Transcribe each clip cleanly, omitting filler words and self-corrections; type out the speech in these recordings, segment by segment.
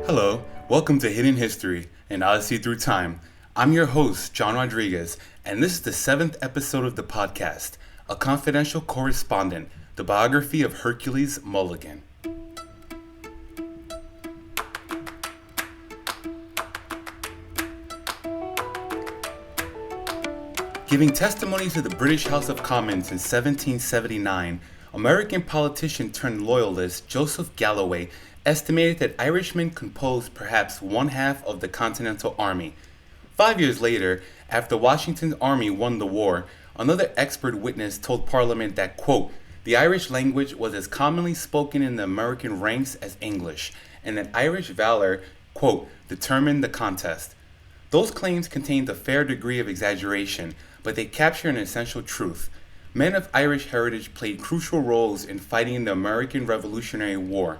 Hello, welcome to Hidden History and Odyssey Through Time. I'm your host, John Rodriguez, and this is the 7th episode of the podcast, A Confidential Correspondent, the Biography of Hercules Mulligan. Giving testimony to the British House of Commons in 1779, American politician turned loyalist Joseph Galloway estimated that Irishmen composed perhaps one half of the Continental Army. 5 years later, after Washington's army won the war, another expert witness told Parliament that, quote, the Irish language was as commonly spoken in the American ranks as English, and that Irish valor, quote, determined the contest. Those claims contained a fair degree of exaggeration, but they capture an essential truth. Men of Irish heritage played crucial roles in fighting in the American Revolutionary War.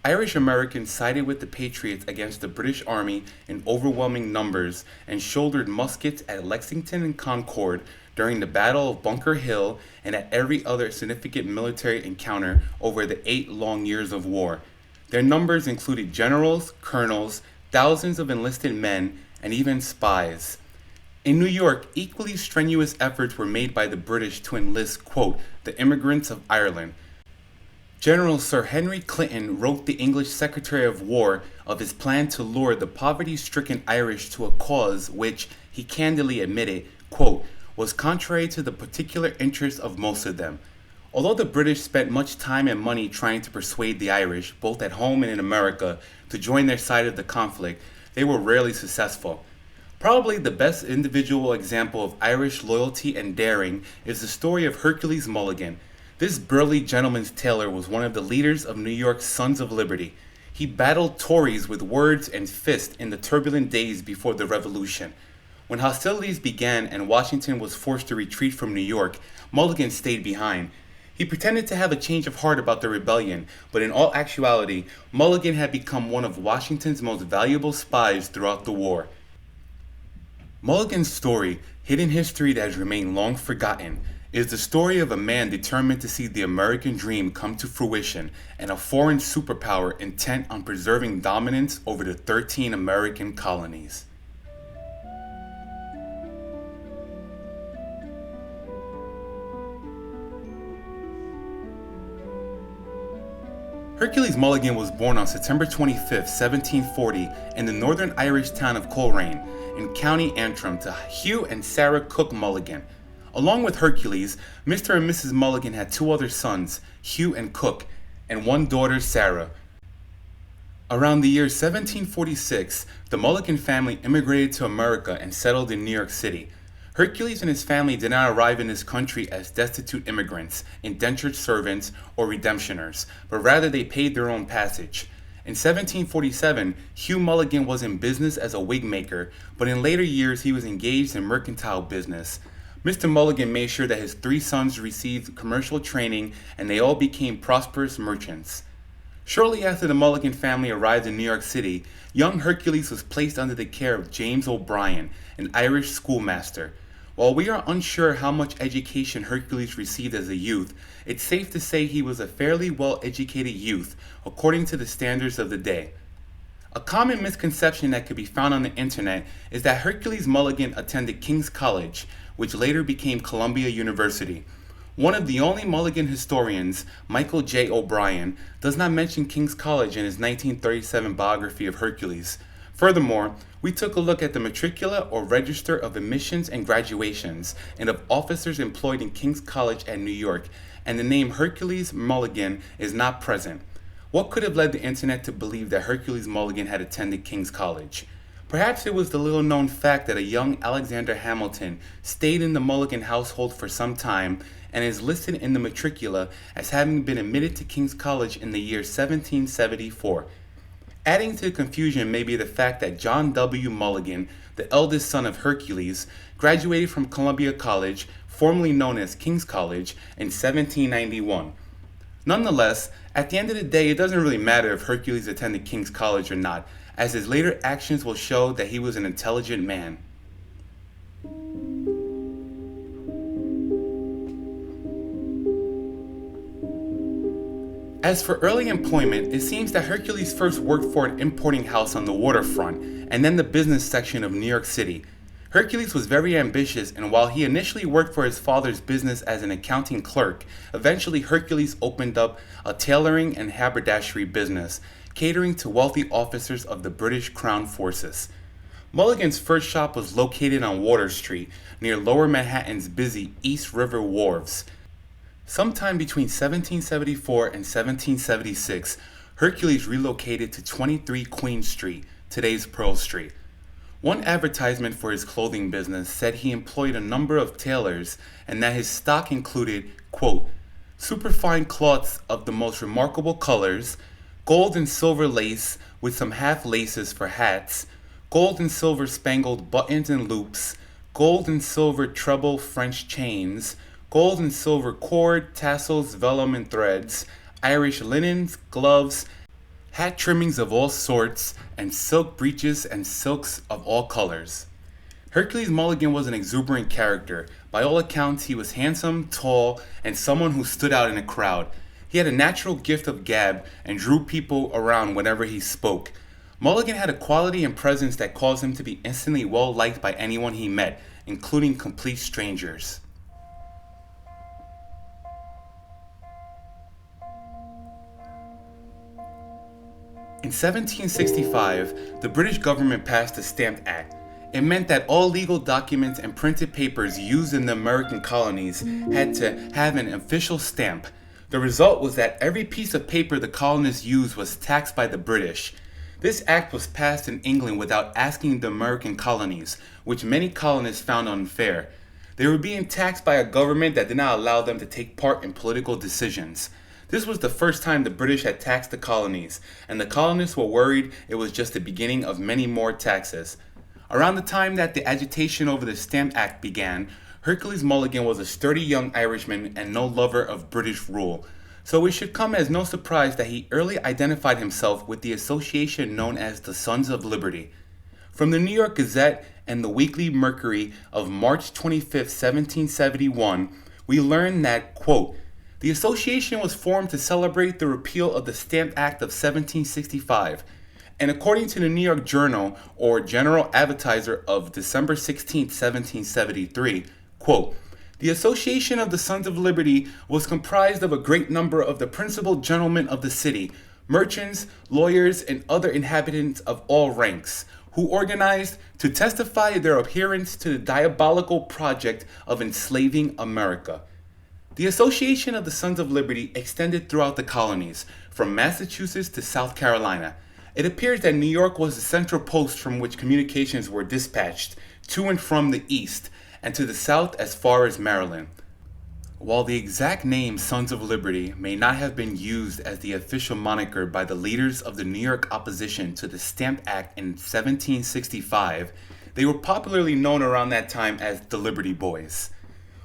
Irish Americans sided with the Patriots against the British Army in overwhelming numbers and shouldered muskets at Lexington and Concord during the Battle of Bunker Hill and at every other significant military encounter over the 8 long years of war. Their numbers included generals, colonels, thousands of enlisted men, and even spies. In New York, equally strenuous efforts were made by the British to enlist, quote, the immigrants of Ireland. General Sir Henry Clinton wrote the English Secretary of War of his plan to lure the poverty-stricken Irish to a cause which, he candidly admitted, quote, was contrary to the particular interests of most of them. Although the British spent much time and money trying to persuade the Irish, both at home and in America, to join their side of the conflict, they were rarely successful. Probably the best individual example of Irish loyalty and daring is the story of Hercules Mulligan. This burly gentleman's tailor was one of the leaders of New York's Sons of Liberty. He battled Tories with words and fists in the turbulent days before the Revolution. When hostilities began and Washington was forced to retreat from New York, Mulligan stayed behind. He pretended to have a change of heart about the rebellion, but in all actuality, Mulligan had become one of Washington's most valuable spies throughout the war. Mulligan's story, hidden history that has remained long forgotten, is the story of a man determined to see the American dream come to fruition and a foreign superpower intent on preserving dominance over the 13 American colonies. Hercules Mulligan was born on September 25, 1740, in the northern Irish town of Coleraine, in County Antrim, to Hugh and Sarah Cook Mulligan. Along with Hercules, Mr. and Mrs. Mulligan had 2 other sons, Hugh and Cook, and 1 daughter, Sarah. Around the year 1746, the Mulligan family immigrated to America and settled in New York City. Hercules and his family did not arrive in this country as destitute immigrants, indentured servants, or redemptioners, but rather they paid their own passage. In 1747, Hugh Mulligan was in business as a wig maker, but in later years he was engaged in mercantile business. Mr. Mulligan made sure that his 3 sons received commercial training and they all became prosperous merchants. Shortly after the Mulligan family arrived in New York City, young Hercules was placed under the care of James O'Brien, an Irish schoolmaster. While we are unsure how much education Hercules received as a youth, it's safe to say he was a fairly well-educated youth, according to the standards of the day. A common misconception that could be found on the internet is that Hercules Mulligan attended King's College, which later became Columbia University. One of the only Mulligan historians, Michael J. O'Brien, does not mention King's College in his 1937 biography of Hercules. Furthermore, we took a look at the matricula or register of admissions and graduations and of officers employed in King's College at New York, and the name Hercules Mulligan is not present. What could have led the internet to believe that Hercules Mulligan had attended King's College? Perhaps it was the little-known fact that a young Alexander Hamilton stayed in the Mulligan household for some time and is listed in the matricula as having been admitted to King's College in the year 1774. Adding to the confusion may be the fact that John W. Mulligan, the eldest son of Hercules, graduated from Columbia College, formerly known as King's College, in 1791. Nonetheless, at the end of the day, it doesn't really matter if Hercules attended King's College or not, as his later actions will show that he was an intelligent man. As for early employment, it seems that Hercules first worked for an importing house on the waterfront and then the business section of New York City. Hercules was very ambitious, and while he initially worked for his father's business as an accounting clerk, eventually Hercules opened up a tailoring and haberdashery business, catering to wealthy officers of the British Crown Forces. Mulligan's first shop was located on Water Street, near Lower Manhattan's busy East River wharves. Sometime between 1774 and 1776, Hercules relocated to 23 Queen Street, today's Pearl Street. One advertisement for his clothing business said he employed a number of tailors and that his stock included, quote, superfine cloths of the most remarkable colors, gold and silver lace with some half laces for hats, gold and silver spangled buttons and loops, gold and silver treble French chains, gold and silver cord, tassels, vellum and threads, Irish linens, gloves, hat trimmings of all sorts, and silk breeches and silks of all colors. Hercules Mulligan was an exuberant character. By all accounts, he was handsome, tall, and someone who stood out in a crowd. He had a natural gift of gab and drew people around whenever he spoke. Mulligan had a quality and presence that caused him to be instantly well liked by anyone he met, including complete strangers. In 1765, the British government passed the Stamp Act. It meant that all legal documents and printed papers used in the American colonies had to have an official stamp. The result was that every piece of paper the colonists used was taxed by the British. This act was passed in England without asking the American colonies, which many colonists found unfair. They were being taxed by a government that did not allow them to take part in political decisions. This was the first time the British had taxed the colonies, and the colonists were worried it was just the beginning of many more taxes. Around the time that the agitation over the Stamp Act began, Hercules Mulligan was a sturdy young Irishman and no lover of British rule. So it should come as no surprise that he early identified himself with the association known as the Sons of Liberty. From the New York Gazette and the Weekly Mercury of March 25, 1771, we learn that, quote, the association was formed to celebrate the repeal of the Stamp Act of 1765, and according to the New York Journal, or General Advertiser of December 16, 1773, quote, the Association of the Sons of Liberty was comprised of a great number of the principal gentlemen of the city, merchants, lawyers, and other inhabitants of all ranks, who organized to testify their adherence to the diabolical project of enslaving America. The Association of the Sons of Liberty extended throughout the colonies, from Massachusetts to South Carolina. It appears that New York was the central post from which communications were dispatched to and from the east, and to the south as far as Maryland. While the exact name Sons of Liberty may not have been used as the official moniker by the leaders of the New York opposition to the Stamp Act in 1765, they were popularly known around that time as the Liberty Boys.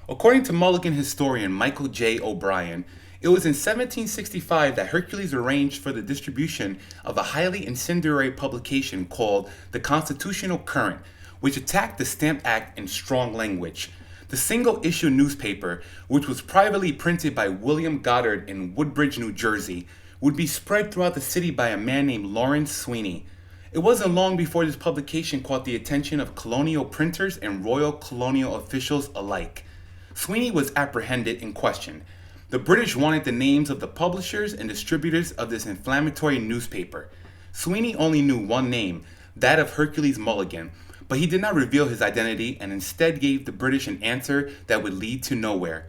According to Mulligan historian Michael J. O'Brien, it was in 1765 that Hercules arranged for the distribution of a highly incendiary publication called The Constitutional Current, which attacked the Stamp Act in strong language. The single-issue newspaper, which was privately printed by William Goddard in Woodbridge, New Jersey, would be spread throughout the city by a man named Lawrence Sweeney. It wasn't long before this publication caught the attention of colonial printers and royal colonial officials alike. Sweeney was apprehended and questioned. The British wanted the names of the publishers and distributors of this inflammatory newspaper. Sweeney only knew one name, that of Hercules Mulligan, but he did not reveal his identity and instead gave the British an answer that would lead to nowhere.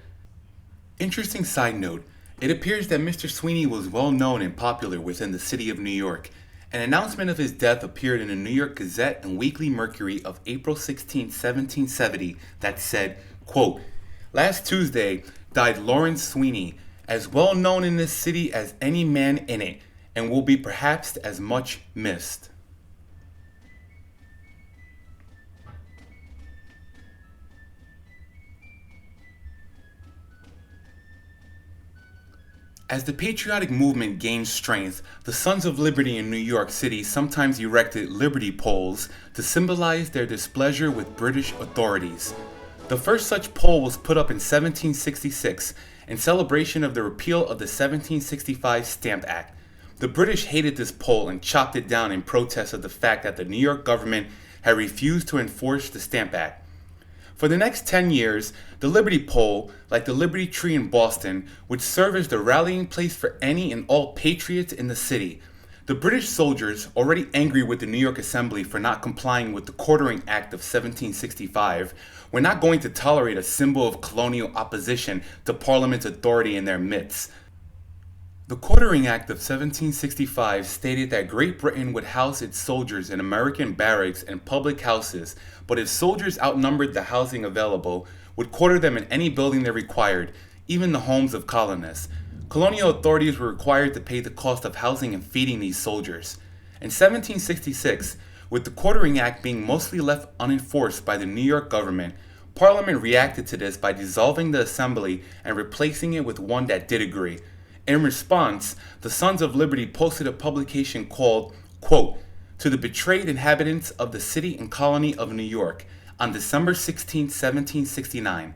Interesting side note, it appears that Mr. Sweeney was well known and popular within the city of New York. An announcement of his death appeared in the New York Gazette and Weekly Mercury of April 16, 1770 that said, quote, last Tuesday died Lawrence Sweeney, as well known in this city as any man in it, and will be perhaps as much missed. As the patriotic movement gained strength, the Sons of Liberty in New York City sometimes erected Liberty poles to symbolize their displeasure with British authorities. The first such pole was put up in 1766, in celebration of the repeal of the 1765 Stamp Act. The British hated this pole and chopped it down in protest of the fact that the New York government had refused to enforce the Stamp Act. For the next 10 years, the Liberty Pole, like the Liberty Tree in Boston, would serve as the rallying place for any and all patriots in the city. The British soldiers, already angry with the New York Assembly for not complying with the Quartering Act of 1765, were not going to tolerate a symbol of colonial opposition to Parliament's authority in their midst. The Quartering Act of 1765 stated that Great Britain would house its soldiers in American barracks and public houses, but if soldiers outnumbered the housing available, would quarter them in any building they required, even the homes of colonists. Colonial authorities were required to pay the cost of housing and feeding these soldiers. In 1766, with the Quartering Act being mostly left unenforced by the New York government, Parliament reacted to this by dissolving the Assembly and replacing it with one that did agree. In response, the Sons of Liberty posted a publication called, quote, "To the betrayed inhabitants of the city and colony of New York," on December 16, 1769.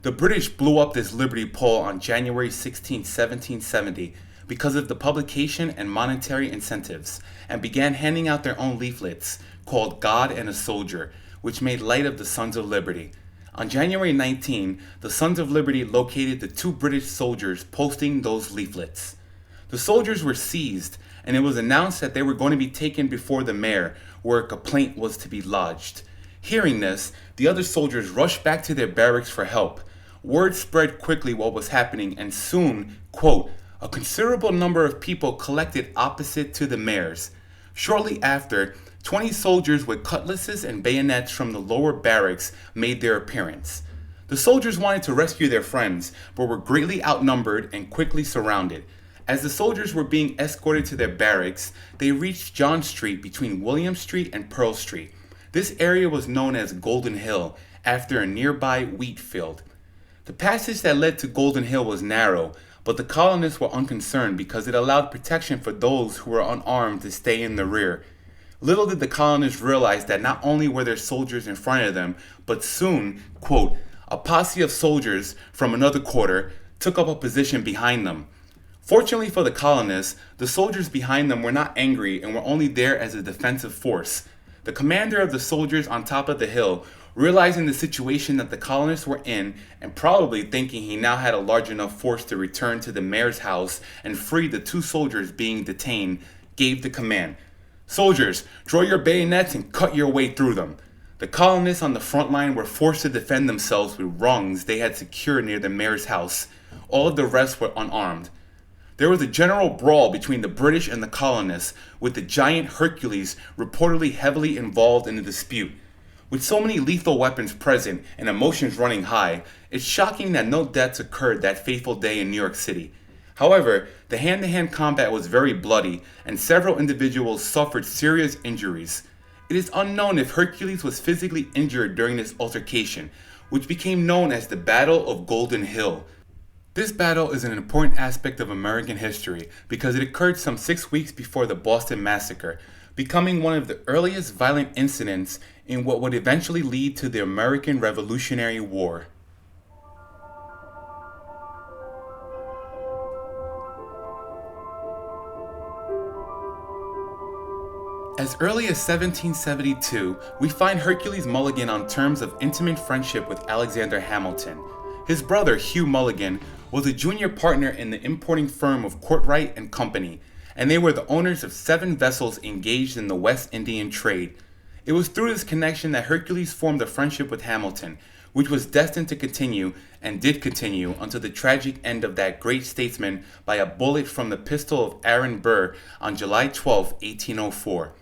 The British blew up this Liberty Pole on January 16, 1770, because of the publication and monetary incentives, and began handing out their own leaflets, called God and a Soldier, which made light of the Sons of Liberty. On January 19, the Sons of Liberty located the 2 British soldiers posting those leaflets. The soldiers were seized, and it was announced that they were going to be taken before the mayor, where a complaint was to be lodged. Hearing this, the other soldiers rushed back to their barracks for help. Word spread quickly what was happening, and soon, quote, "a considerable number of people collected opposite to the mayor's." Shortly after, 20 soldiers with cutlasses and bayonets from the lower barracks made their appearance. The soldiers wanted to rescue their friends, but were greatly outnumbered and quickly surrounded. As the soldiers were being escorted to their barracks, they reached John Street between William Street and Pearl Street. This area was known as Golden Hill, after a nearby wheat field. The passage that led to Golden Hill was narrow, but the colonists were unconcerned because it allowed protection for those who were unarmed to stay in the rear. Little did the colonists realize that not only were there soldiers in front of them, but soon, quote, "a posse of soldiers from another quarter took up a position behind them." Fortunately for the colonists, the soldiers behind them were not angry and were only there as a defensive force. The commander of the soldiers on top of the hill, realizing the situation that the colonists were in, and probably thinking he now had a large enough force to return to the mayor's house and free the 2 soldiers being detained, gave the command, "Soldiers, draw your bayonets and cut your way through them." The colonists on the front line were forced to defend themselves with rungs they had secured near the mayor's house. All of the rest were unarmed. There was a general brawl between the British and the colonists, with the giant Hercules reportedly heavily involved in the dispute. With so many lethal weapons present and emotions running high, it's shocking that no deaths occurred that fateful day in New York City. However, the hand-to-hand combat was very bloody, and several individuals suffered serious injuries. It is unknown if Hercules was physically injured during this altercation, which became known as the Battle of Golden Hill. This battle is an important aspect of American history because it occurred some 6 weeks before the Boston Massacre, becoming one of the earliest violent incidents in what would eventually lead to the American Revolutionary War. As early as 1772, we find Hercules Mulligan on terms of intimate friendship with Alexander Hamilton. His brother, Hugh Mulligan, was a junior partner in the importing firm of Courtright and Company, and they were the owners of 7 vessels engaged in the West Indian trade. It was through this connection that Hercules formed a friendship with Hamilton, which was destined to continue, and did continue, until the tragic end of that great statesman by a bullet from the pistol of Aaron Burr on July 12, 1804.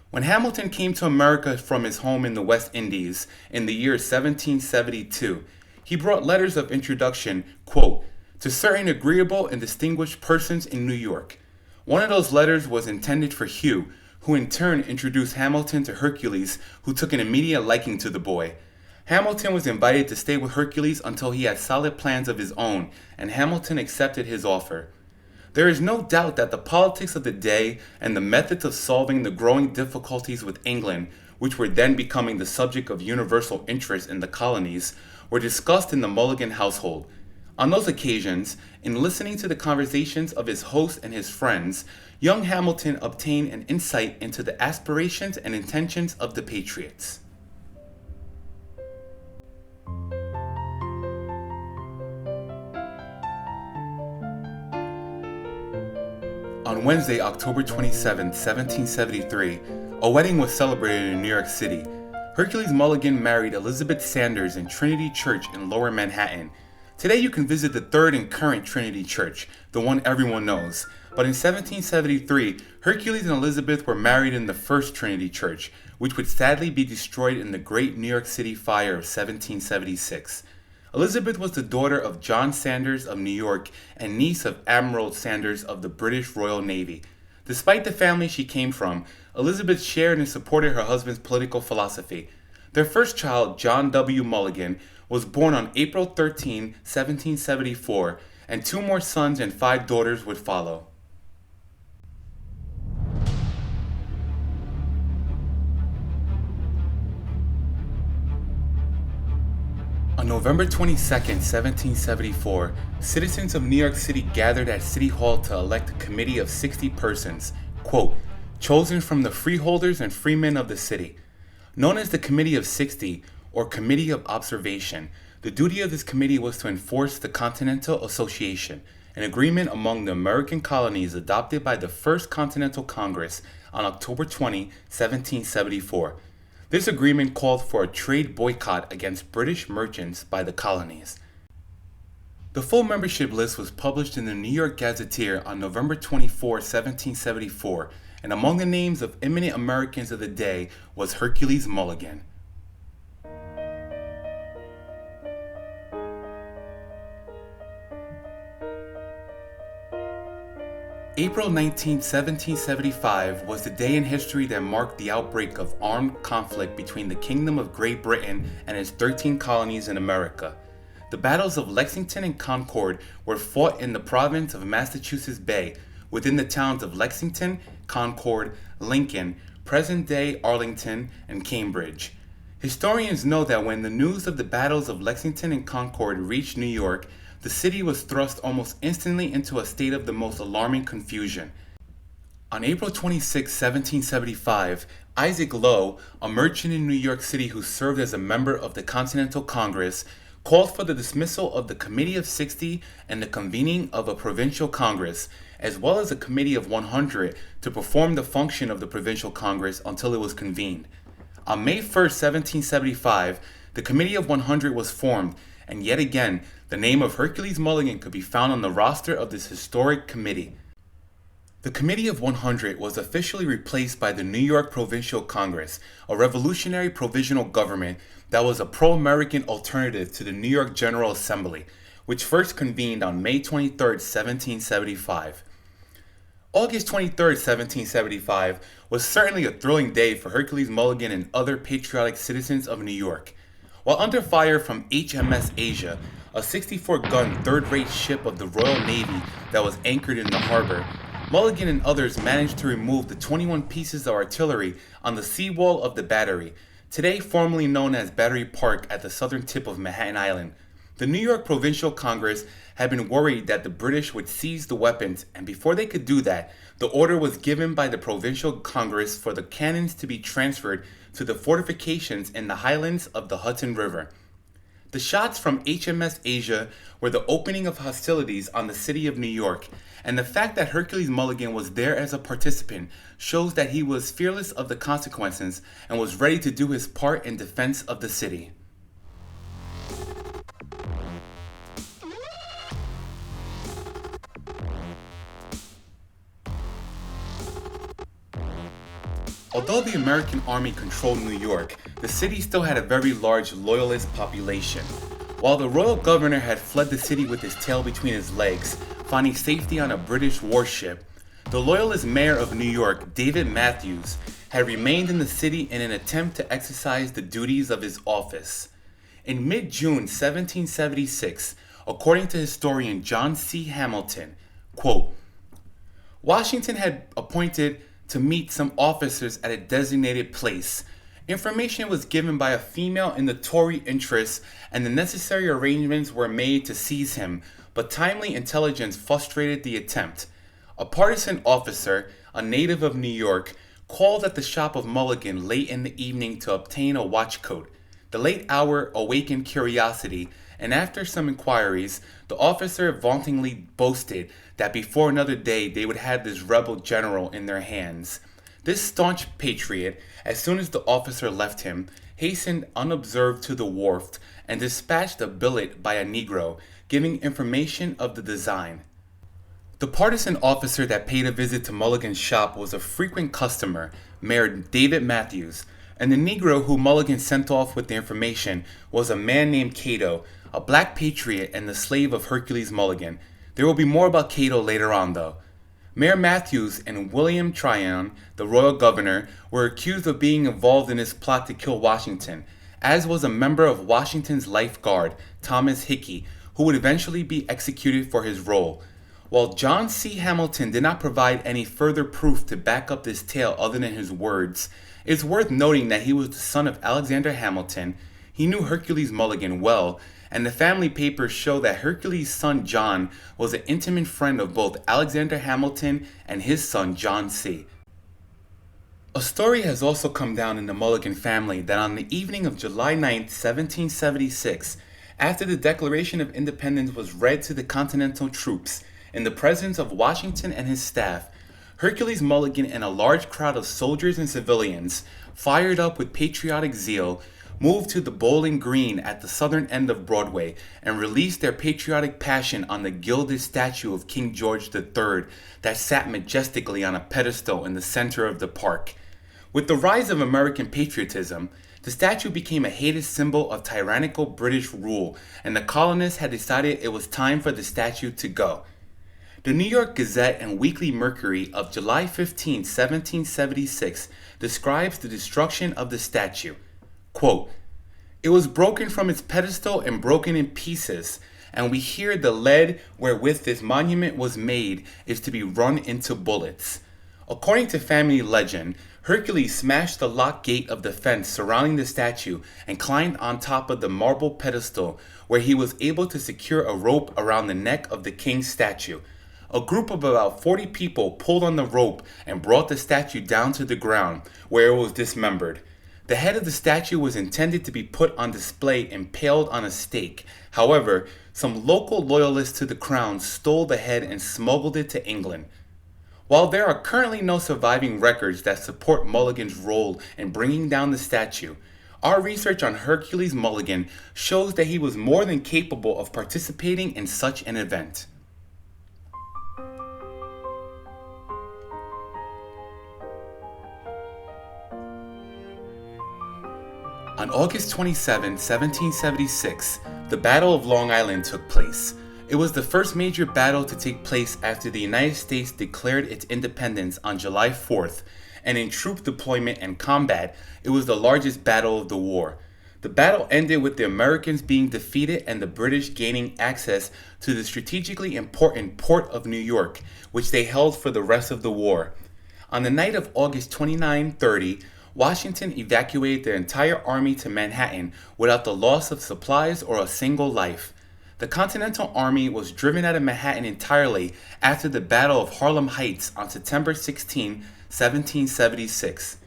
When Hamilton came to America from his home in the West Indies in the year 1772, he brought letters of introduction, quote, "to certain agreeable and distinguished persons in New York." One of those letters was intended for Hugh, who in turn introduced Hamilton to Hercules, who took an immediate liking to the boy. Hamilton was invited to stay with Hercules until he had solid plans of his own, and Hamilton accepted his offer. There is no doubt that the politics of the day and the methods of solving the growing difficulties with England, which were then becoming the subject of universal interest in the colonies, were discussed in the Mulligan household. On those occasions, in listening to the conversations of his host and his friends, young Hamilton obtained an insight into the aspirations and intentions of the Patriots. On Wednesday, October 27, 1773, a wedding was celebrated in New York City. Hercules Mulligan married Elizabeth Sanders in Trinity Church in Lower Manhattan. Today you can visit the third and current Trinity Church, the one everyone knows. But in 1773, Hercules and Elizabeth were married in the first Trinity Church, which would sadly be destroyed in the Great New York City Fire of 1776. Elizabeth was the daughter of John Sanders of New York and niece of Admiral Sanders of the British Royal Navy. Despite the family she came from, Elizabeth shared and supported her husband's political philosophy. Their first child, John W. Mulligan, was born on April 13, 1774, and 2 more sons and 5 daughters would follow. On November 22, 1774, citizens of New York City gathered at City Hall to elect a committee of 60 persons, quote, chosen from the freeholders and freemen of the city. Known as the Committee of 60, or Committee of Observation, the duty of this committee was to enforce the Continental Association, an agreement among the American colonies adopted by the First Continental Congress on October 20, 1774. This agreement called for a trade boycott against British merchants by the colonies. The full membership list was published in the New York Gazetteer on November 24, 1774, and among the names of eminent Americans of the day was Hercules Mulligan. April 19, 1775 was the day in history that marked the outbreak of armed conflict between the Kingdom of Great Britain and its 13 colonies in America. The battles of Lexington and Concord were fought in the province of Massachusetts Bay, within the towns of Lexington, Concord, Lincoln, present-day Arlington, and Cambridge. Historians know that when the news of the battles of Lexington and Concord reached New York, the city was thrust almost instantly into a state of the most alarming confusion. On April 26, 1775, Isaac Lowe, a merchant in New York City who served as a member of the Continental Congress, called for the dismissal of the Committee of 60 and the convening of a Provincial Congress, as well as a Committee of 100 to perform the function of the Provincial Congress until it was convened. On May 1, 1775, the Committee of 100 was formed, and yet again, the name of Hercules Mulligan could be found on the roster of this historic committee. The Committee of 100 was officially replaced by the New York Provincial Congress, a revolutionary provisional government that was a pro-American alternative to the New York General Assembly, which first convened on May 23, 1775. August 23, 1775 was certainly a thrilling day for Hercules Mulligan and other patriotic citizens of New York. While under fire from HMS Asia, a 64-gun third-rate ship of the Royal Navy that was anchored in the harbor, Mulligan and others managed to remove the 21 pieces of artillery on the seawall of the battery, today formerly known as Battery Park at the southern tip of Manhattan Island. The New York Provincial Congress had been worried that the British would seize the weapons, and before they could do that, the order was given by the Provincial Congress for the cannons to be transferred to the fortifications in the highlands of the Hudson River. The shots from HMS Asia were the opening of hostilities on the city of New York, and the fact that Hercules Mulligan was there as a participant shows that he was fearless of the consequences and was ready to do his part in defense of the city. Although the American army controlled New York, the city still had a very large loyalist population. While the royal governor had fled the city with his tail between his legs, finding safety on a British warship, the loyalist mayor of New York, David Matthews, had remained in the city in an attempt to exercise the duties of his office. In mid-June 1776, according to historian John C. Hamilton, quote, Washington had appointed to meet some officers at a designated place, Information was given by a female in the Tory interests, and the necessary arrangements were made to seize him, but timely intelligence frustrated the attempt. A partisan officer, a native of New York, called at the shop of Mulligan late in the evening to obtain a watch coat. The late hour awakened curiosity, and after some inquiries, the officer vauntingly boasted that before another day they would have this rebel general in their hands. This staunch patriot, as soon as the officer left him, hastened unobserved to the wharf and dispatched a billet by a Negro, giving information of the design. The partisan officer that paid a visit to Mulligan's shop was a frequent customer, Mayor David Matthews, and the Negro who Mulligan sent off with the information was a man named Cato, a black patriot and the slave of Hercules Mulligan. There will be more about Cato later on, though. Mayor Matthews and William Tryon, the royal governor, were accused of being involved in this plot to kill Washington, as was a member of Washington's life guard, Thomas Hickey, who would eventually be executed for his role. While John C. Hamilton did not provide any further proof to back up this tale other than his words, it's worth noting that he was the son of Alexander Hamilton. He knew Hercules Mulligan well, and the family papers show that Hercules' son John was an intimate friend of both Alexander Hamilton and his son John C. A story has also come down in the Mulligan family that on the evening of July 9, 1776, after the Declaration of Independence was read to the Continental troops, in the presence of Washington and his staff, Hercules Mulligan and a large crowd of soldiers and civilians, fired up with patriotic zeal, moved to the Bowling Green at the southern end of Broadway and released their patriotic passion on the gilded statue of King George III that sat majestically on a pedestal in the center of the park. With the rise of American patriotism, the statue became a hated symbol of tyrannical British rule, and the colonists had decided it was time for the statue to go. The New York Gazette and Weekly Mercury of July 15, 1776 describes the destruction of the statue. Quote, "It was broken from its pedestal and broken in pieces, and we hear the lead wherewith this monument was made is to be run into bullets." According to family legend, Hercules smashed the lock gate of the fence surrounding the statue and climbed on top of the marble pedestal, where he was able to secure a rope around the neck of the king's statue. A group of about 40 people pulled on the rope and brought the statue down to the ground, where it was dismembered. The head of the statue was intended to be put on display impaled on a stake. However, some local loyalists to the crown stole the head and smuggled it to England. While there are currently no surviving records that support Mulligan's role in bringing down the statue, our research on Hercules Mulligan shows that he was more than capable of participating in such an event. On August 27, 1776, the Battle of Long Island took place. It was the first major battle to take place after the United States declared its independence on July 4th, and in troop deployment and combat, it was the largest battle of the war. The battle ended with the Americans being defeated and the British gaining access to the strategically important port of New York, which they held for the rest of the war. On the night of August 29-30, Washington evacuated their entire army to Manhattan without the loss of supplies or a single life. The Continental Army was driven out of Manhattan entirely after the Battle of Harlem Heights on September 16, 1776.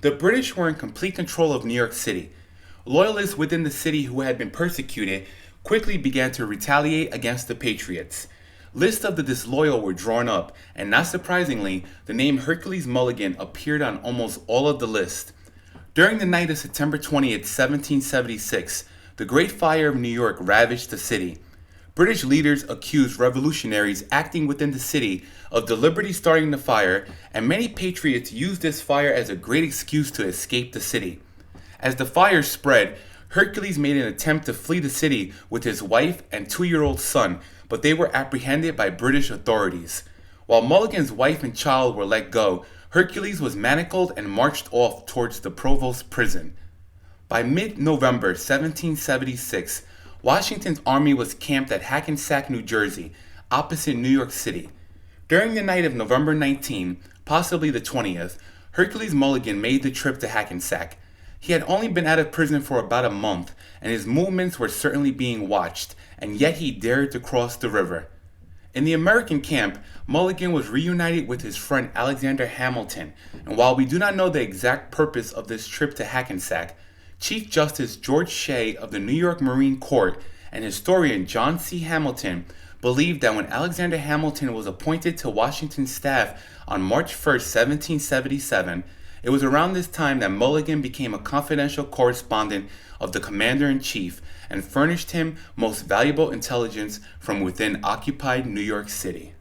The British were in complete control of New York City. Loyalists within the city who had been persecuted quickly began to retaliate against the Patriots. Lists of the disloyal were drawn up, and not surprisingly, the name Hercules Mulligan appeared on almost all of the lists. During the night of September 20th, 1776, the Great Fire of New York ravaged the city. British leaders accused revolutionaries acting within the city of deliberately starting the fire, and many patriots used this fire as a great excuse to escape the city. As the fire spread, Hercules made an attempt to flee the city with his wife and 2-year-old son, but they were apprehended by British authorities. While Mulligan's wife and child were let go, Hercules was manacled and marched off towards the Provost prison. By mid-November 1776, Washington's army was camped at Hackensack, New Jersey, opposite New York City. During the night of November 19, possibly the 20th, Hercules Mulligan made the trip to Hackensack. He had only been out of prison for about a month, and his movements were certainly being watched, and yet he dared to cross the river. In the American camp, Mulligan was reunited with his friend Alexander Hamilton, and while we do not know the exact purpose of this trip to Hackensack, Chief Justice George Shea of the New York Marine Court and historian John C. Hamilton believed that when Alexander Hamilton was appointed to Washington's staff on March 1st, 1777, it was around this time that Mulligan became a confidential correspondent of the Commander-in-Chief and furnished him most valuable intelligence from within occupied New York City.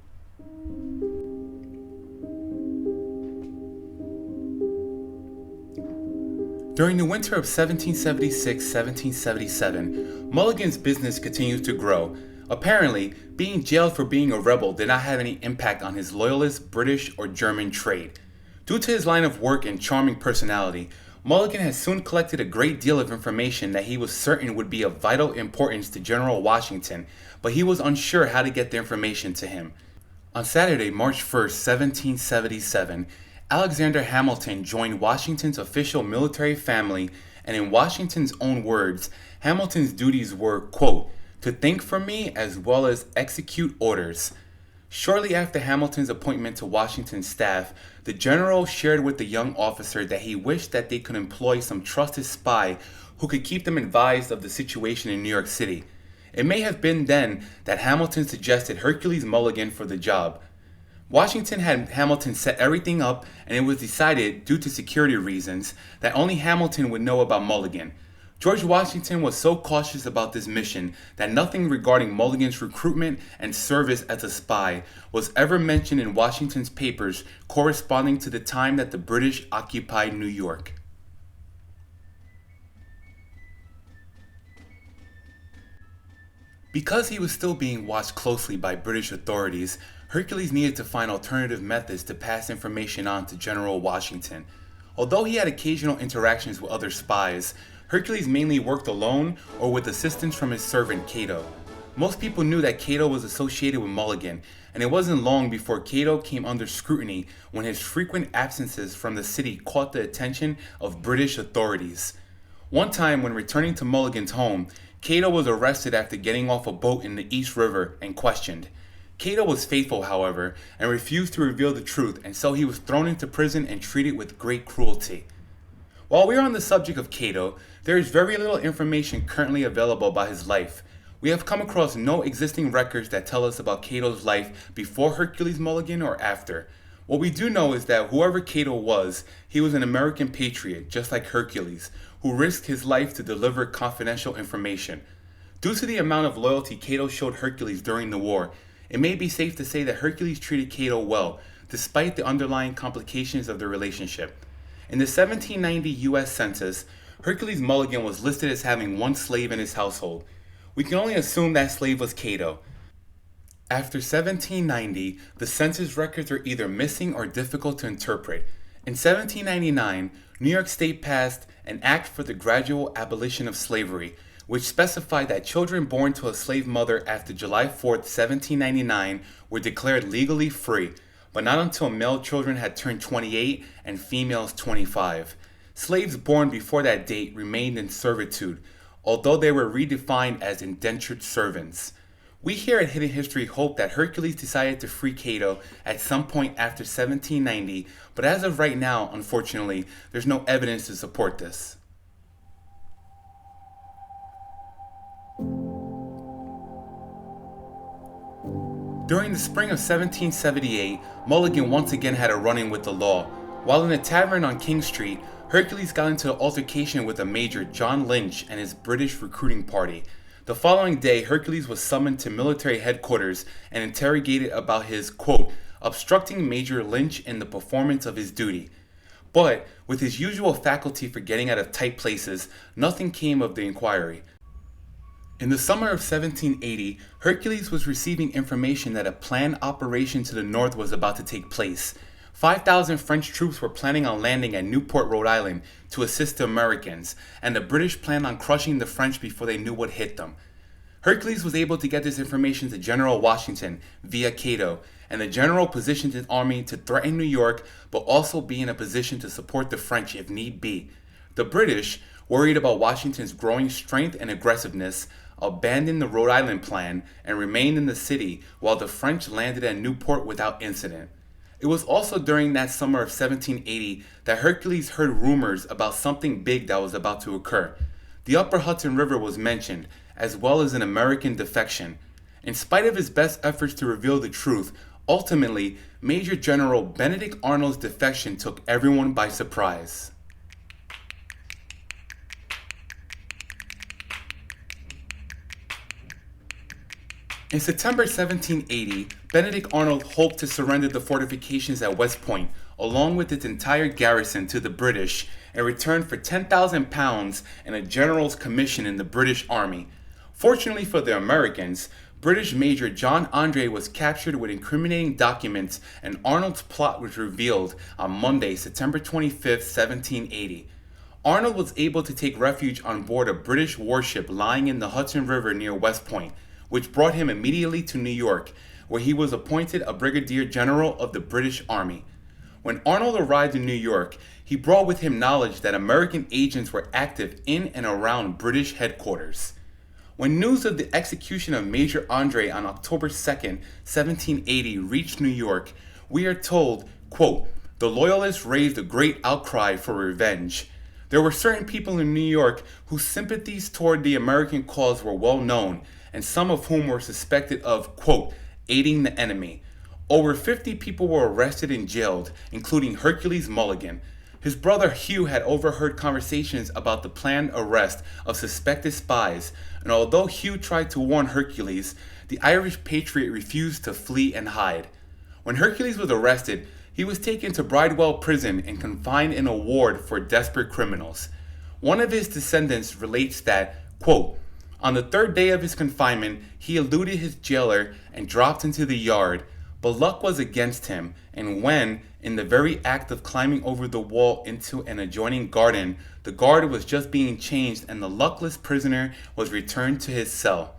During the winter of 1776-1777, Mulligan's business continued to grow. Apparently, being jailed for being a rebel did not have any impact on his loyalist British or German trade. Due to his line of work and charming personality, Mulligan had soon collected a great deal of information that he was certain would be of vital importance to General Washington, but he was unsure how to get the information to him. On Saturday, March 1st, 1777, Alexander Hamilton joined Washington's official military family, and in Washington's own words, Hamilton's duties were, quote, to think for me as well as execute orders. Shortly after Hamilton's appointment to Washington's staff, the general shared with the young officer that he wished that they could employ some trusted spy who could keep them advised of the situation in New York City. It may have been then that Hamilton suggested Hercules Mulligan for the job. Washington had Hamilton set everything up, and it was decided, due to security reasons, that only Hamilton would know about Mulligan. George Washington was so cautious about this mission that nothing regarding Mulligan's recruitment and service as a spy was ever mentioned in Washington's papers corresponding to the time that the British occupied New York. Because he was still being watched closely by British authorities, Hercules needed to find alternative methods to pass information on to General Washington. Although he had occasional interactions with other spies, Hercules mainly worked alone or with assistance from his servant Cato. Most people knew that Cato was associated with Mulligan, and it wasn't long before Cato came under scrutiny when his frequent absences from the city caught the attention of British authorities. One time, when returning to Mulligan's home, Cato was arrested after getting off a boat in the East River and questioned. Cato was faithful, however, and refused to reveal the truth, and so he was thrown into prison and treated with great cruelty. While we are on the subject of Cato, there is very little information currently available about his life. We have come across no existing records that tell us about Cato's life before Hercules Mulligan or after. What we do know is that whoever Cato was, he was an American patriot, just like Hercules, who risked his life to deliver confidential information. Due to the amount of loyalty Cato showed Hercules during the war, it may be safe to say that Hercules treated Cato well, despite the underlying complications of the relationship. In the 1790 U.S. Census, Hercules Mulligan was listed as having one slave in his household. We can only assume that slave was Cato. After 1790, the census records are either missing or difficult to interpret. In 1799, New York State passed an Act for the Gradual Abolition of Slavery, which specified that children born to a slave mother after July 4, 1799 were declared legally free, but not until male children had turned 28 and females 25. Slaves born before that date remained in servitude, although they were redefined as indentured servants. We here at Hidden History hope that Hercules decided to free Cato at some point after 1790, but as of right now, unfortunately, there's no evidence to support this. During the spring of 1778, Mulligan once again had a run-in with the law. While in a tavern on King Street, Hercules got into an altercation with a Major John Lynch and his British recruiting party. The following day, Hercules was summoned to military headquarters and interrogated about his, quote, obstructing Major Lynch in the performance of his duty. But, with his usual faculty for getting out of tight places, nothing came of the inquiry. In the summer of 1780, Hercules was receiving information that a planned operation to the north was about to take place. 5,000 French troops were planning on landing at Newport, Rhode Island to assist the Americans, and the British planned on crushing the French before they knew what hit them. Hercules was able to get this information to General Washington via Cato, and the general positioned his army to threaten New York, but also be in a position to support the French if need be. The British, worried about Washington's growing strength and aggressiveness, abandoned the Rhode Island plan and remained in the city while the French landed at Newport without incident. It was also during that summer of 1780 that Hercules heard rumors about something big that was about to occur. The upper Hudson River was mentioned, as well as an American defection. In spite of his best efforts to reveal the truth, ultimately, Major General Benedict Arnold's defection took everyone by surprise. In September 1780, Benedict Arnold hoped to surrender the fortifications at West Point, along with its entire garrison, to the British in return for £10,000 and a general's commission in the British Army. Fortunately for the Americans, British Major John Andre was captured with incriminating documents, and Arnold's plot was revealed on Monday, September 25, 1780. Arnold was able to take refuge on board a British warship lying in the Hudson River near West Point, which brought him immediately to New York, where he was appointed a brigadier general of the British Army. When Arnold arrived in New York, he brought with him knowledge that American agents were active in and around British headquarters. When news of the execution of Major Andre on October 2nd, 1780 reached New York, we are told, quote, "The Loyalists raised a great outcry for revenge. There were certain people in New York whose sympathies toward the American cause were well known, and some of whom were suspected of, quote, aiding the enemy. Over 50 people were arrested and jailed, including Hercules Mulligan. His brother Hugh had overheard conversations about the planned arrest of suspected spies, and although Hugh tried to warn Hercules, the Irish patriot refused to flee and hide. When Hercules was arrested, he was taken to Bridewell Prison and confined in a ward for desperate criminals. One of his descendants relates that, quote, on the third day of his confinement, he eluded his jailer and dropped into the yard, but luck was against him, and when, in the very act of climbing over the wall into an adjoining garden, the guard was just being changed and the luckless prisoner was returned to his cell.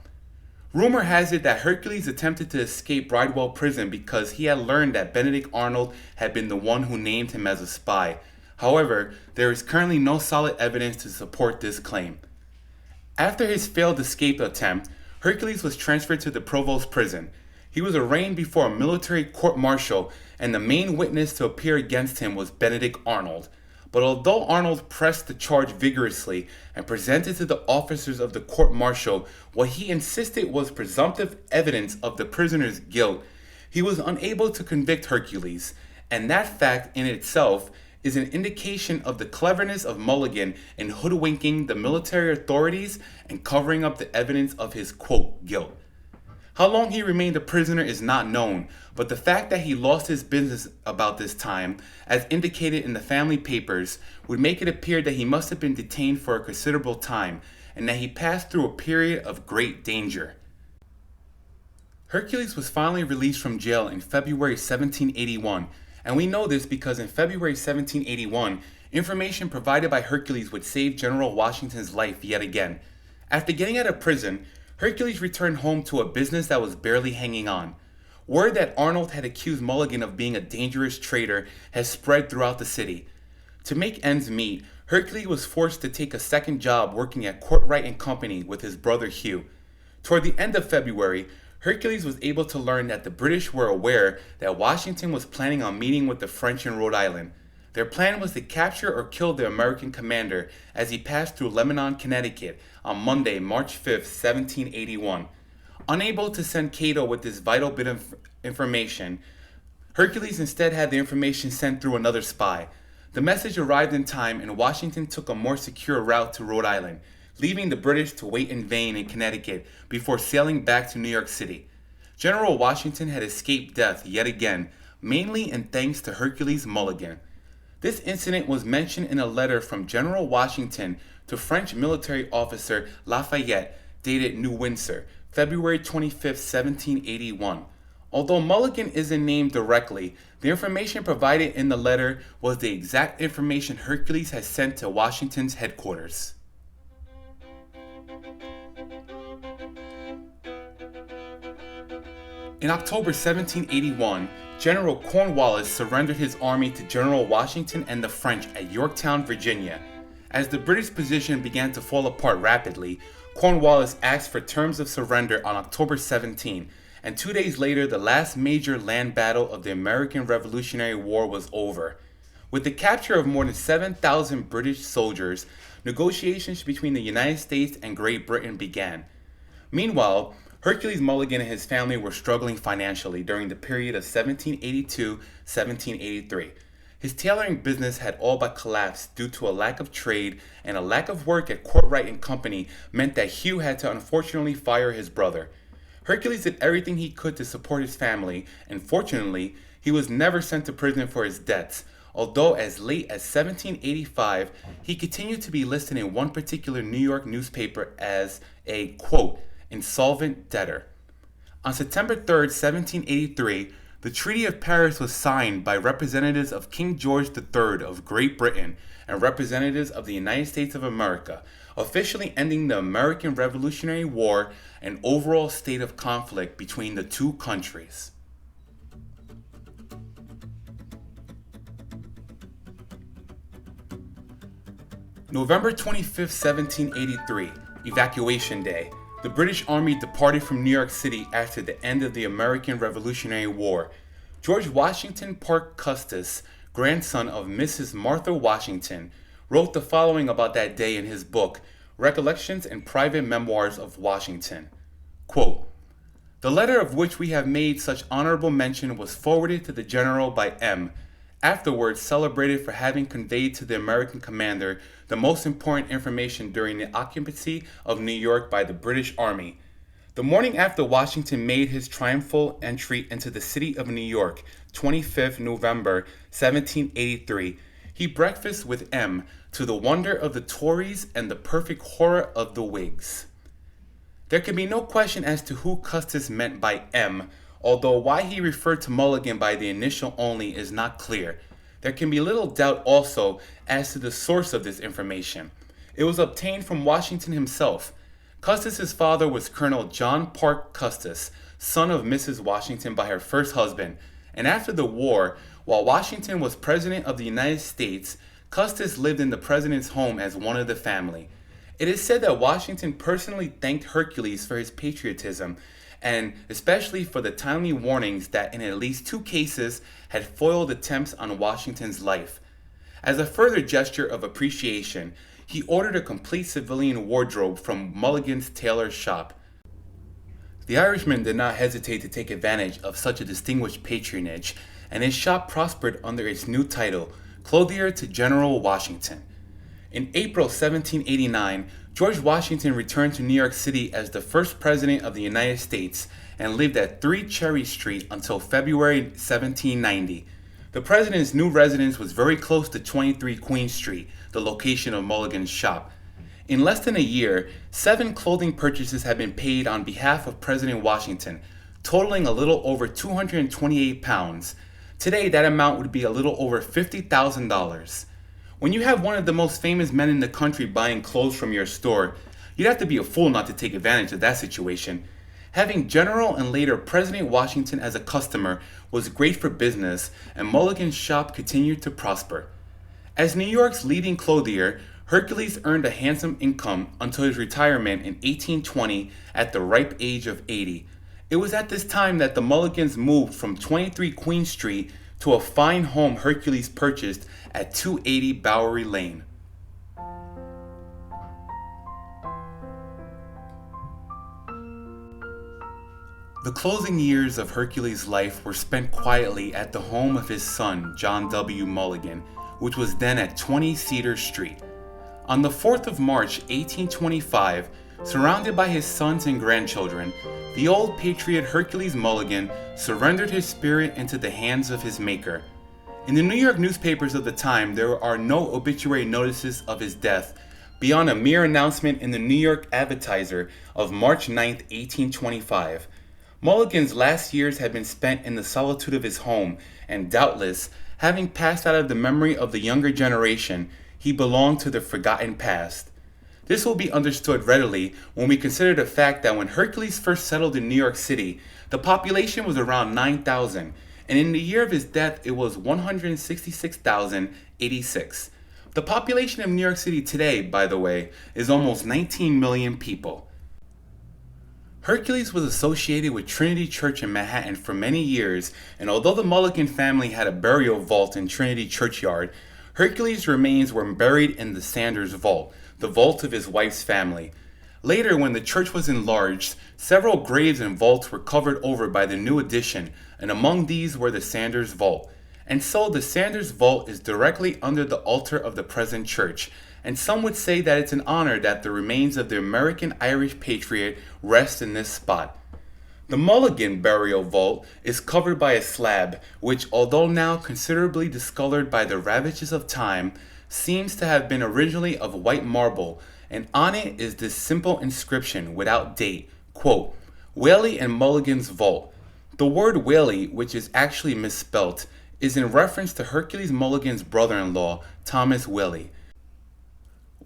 Rumor has it that Hercules attempted to escape Bridewell Prison because he had learned that Benedict Arnold had been the one who named him as a spy. However, there is currently no solid evidence to support this claim. After his failed escape attempt, Hercules was transferred to the Provost prison. He was arraigned before a military court-martial, and the main witness to appear against him was Benedict Arnold. But although Arnold pressed the charge vigorously and presented to the officers of the court-martial what he insisted was presumptive evidence of the prisoner's guilt, he was unable to convict Hercules, and that fact in itself is an indication of the cleverness of Mulligan in hoodwinking the military authorities and covering up the evidence of his, quote, guilt. How long he remained a prisoner is not known, but the fact that he lost his business about this time, as indicated in the family papers, would make it appear that he must have been detained for a considerable time, and that he passed through a period of great danger. Hercules was finally released from jail in February 1781, and we know this because in February 1781, information provided by Hercules would save General Washington's life yet again. After getting out of prison, Hercules returned home to a business that was barely hanging on. Word that Arnold had accused Mulligan of being a dangerous traitor has spread throughout the city. To make ends meet, Hercules was forced to take a second job working at Courtwright & Company with his brother Hugh. Toward the end of February, Hercules was able to learn that the British were aware that Washington was planning on meeting with the French in Rhode Island. Their plan was to capture or kill the American commander as he passed through Lebanon, Connecticut on Monday, March 5, 1781. Unable to send Cato with this vital bit of information, Hercules instead had the information sent through another spy. The message arrived in time, and Washington took a more secure route to Rhode Island, leaving the British to wait in vain in Connecticut before sailing back to New York City. General Washington had escaped death yet again, mainly in thanks to Hercules Mulligan. This incident was mentioned in a letter from General Washington to French military officer Lafayette, dated New Windsor, February 25, 1781. Although Mulligan isn't named directly, the information provided in the letter was the exact information Hercules had sent to Washington's headquarters. In October 1781, General Cornwallis surrendered his army to General Washington and the French at Yorktown, Virginia. As the British position began to fall apart rapidly, Cornwallis asked for terms of surrender on October 17, and 2 days later the last major land battle of the American Revolutionary War was over. With the capture of more than 7,000 British soldiers, negotiations between the United States and Great Britain began. Meanwhile, Hercules Mulligan and his family were struggling financially during the period of 1782-1783. His tailoring business had all but collapsed due to a lack of trade, and a lack of work at Courtwright and Company meant that Hugh had to unfortunately fire his brother. Hercules did everything he could to support his family, and fortunately, he was never sent to prison for his debts, although as late as 1785, he continued to be listed in one particular New York newspaper as a, quote, insolvent debtor. On September 3, 1783, the Treaty of Paris was signed by representatives of King George III of Great Britain and representatives of the United States of America, officially ending the American Revolutionary War, an overall state of conflict between the two countries. November 25, 1783, Evacuation Day. The British Army departed from New York City after the end of the American Revolutionary War. George Washington Parke Custis, grandson of Mrs. Martha Washington, wrote the following about that day in his book, Recollections and Private Memoirs of Washington. Quote, "The letter of which we have made such honorable mention was forwarded to the General by M., afterwards celebrated for having conveyed to the American commander the most important information during the occupancy of New York by the British Army. The morning after Washington made his triumphal entry into the city of New York, 25th November, 1783, he breakfasted with M., to the wonder of the Tories and the perfect horror of the Whigs." There can be no question as to who Custis meant by M., although why he referred to Mulligan by the initial only is not clear. There can be little doubt also as to the source of this information. It was obtained from Washington himself. Custis's father was Colonel John Parke Custis, son of Mrs. Washington by her first husband, and after the war, while Washington was President of the United States, Custis lived in the President's home as one of the family. It is said that Washington personally thanked Hercules for his patriotism, and especially for the timely warnings that in at least 2 cases had foiled attempts on Washington's life. As a further gesture of appreciation, he ordered a complete civilian wardrobe from Mulligan's tailor's shop. The Irishman did not hesitate to take advantage of such a distinguished patronage, and his shop prospered under its new title, Clothier to General Washington. In April 1789, George Washington returned to New York City as the first president of the United States and lived at 3 Cherry Street until February 1790. The president's new residence was very close to 23 Queen Street, the location of Mulligan's shop. In less than a year, 7 clothing purchases had been paid on behalf of President Washington, totaling a little over 228 pounds. Today, that amount would be a little over $50,000. When you have one of the most famous men in the country buying clothes from your store, you'd have to be a fool not to take advantage of that situation. Having General and later President Washington as a customer was great for business, and Mulligan's shop continued to prosper. As New York's leading clothier, Hercules earned a handsome income until his retirement in 1820 at the ripe age of 80. It was at this time that the Mulligans moved from 23 Queen Street to a fine home Hercules purchased at 280 Bowery Lane. The closing years of Hercules' life were spent quietly at the home of his son, John W. Mulligan, which was then at 20 Cedar Street. On the 4th of March, 1825, surrounded by his sons and grandchildren, the old patriot Hercules Mulligan surrendered his spirit into the hands of his maker. In the New York newspapers of the time, there are no obituary notices of his death, beyond a mere announcement in the New York Advertiser of March 9, 1825. Mulligan's last years had been spent in the solitude of his home, and doubtless, having passed out of the memory of the younger generation, he belonged to the forgotten past. This will be understood readily when we consider the fact that when Hercules first settled in New York City, the population was around 9,000, and in the year of his death it was 166,086. The population of New York City today, by the way, is almost 19 million people. Hercules was associated with Trinity Church in Manhattan for many years, and although the Mulligan family had a burial vault in Trinity Churchyard, Hercules' remains were buried in the Sanders Vault, the vault of his wife's family. Later, when the church was enlarged, several graves and vaults were covered over by the new addition, and among these were the Sanders Vault. And so the Sanders Vault is directly under the altar of the present church, and some would say that it's an honor that the remains of the American-Irish patriot rest in this spot. The Mulligan burial vault is covered by a slab, which, although now considerably discolored by the ravages of time, seems to have been originally of white marble, and on it is this simple inscription without date, quote, Whaley and Mulligan's Vault. The word Whaley, which is actually misspelt, is in reference to Hercules Mulligan's brother-in-law, Thomas Whaley.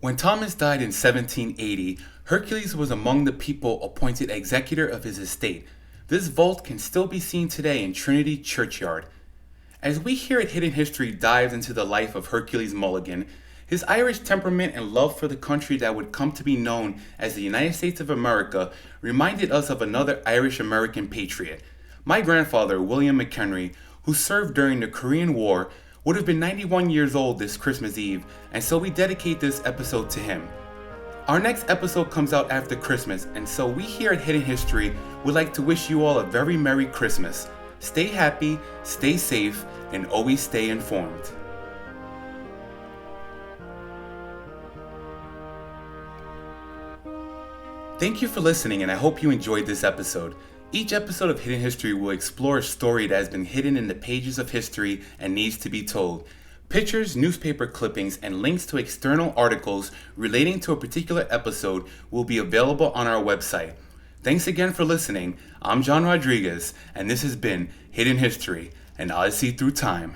When Thomas died in 1780, Hercules was among the people appointed executor of his estate. This vault can still be seen today in Trinity Churchyard. As we here at Hidden History dives into the life of Hercules Mulligan, his Irish temperament and love for the country that would come to be known as the United States of America reminded us of another Irish-American patriot. My grandfather, William McHenry, who served during the Korean War, would have been 91 years old this Christmas Eve, and so we dedicate this episode to him. Our next episode comes out after Christmas, and so we here at Hidden History would like to wish you all a very Merry Christmas. Stay happy, stay safe, and always stay informed. Thank you for listening, and I hope you enjoyed this episode. Each episode of Hidden History will explore a story that has been hidden in the pages of history and needs to be told. Pictures, newspaper clippings, and links to external articles relating to a particular episode will be available on our website. Thanks again for listening. I'm John Rodriguez, and this has been Hidden History, an Odyssey Through Time.